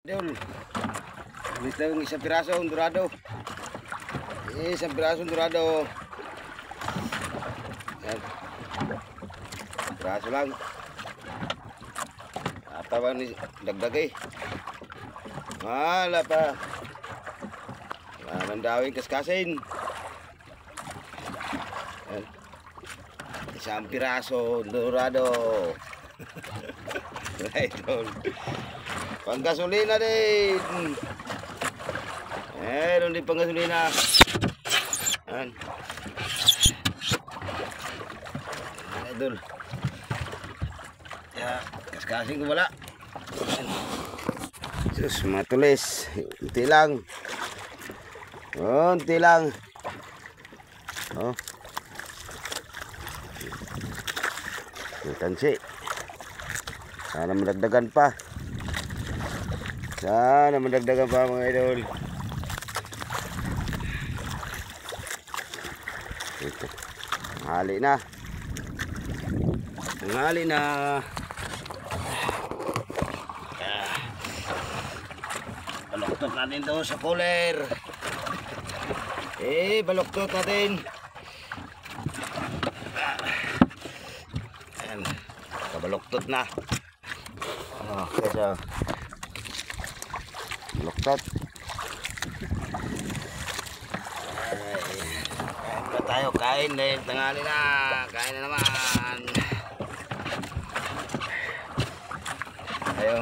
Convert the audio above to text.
Idol, dito yung isang pirasong dorado. Isang pirasong dorado. Yan. Piraso lang. Apa ba ni dagdag eh. Wala pa. Wala nang dawing kaskasin. Yan. Isang piraso dorado. Idol. Panggasolina din. Meron din panggasolina. Yan. Idol. Ya, kaskasing ko wala. Sus, matulis. Unti lang. Unti lang. Oh. Tansi. Sana madagdagan pa. Sana madagdagan pa mga idol. Ito. Hali na. Hali na. Baluktot natin to sa cooler. Baluktot natin. Ayan. Kabaluktot na. Okay, so baluktot. Kain na tayo, kain dahil tanghali na. Kain na naman. Ayo.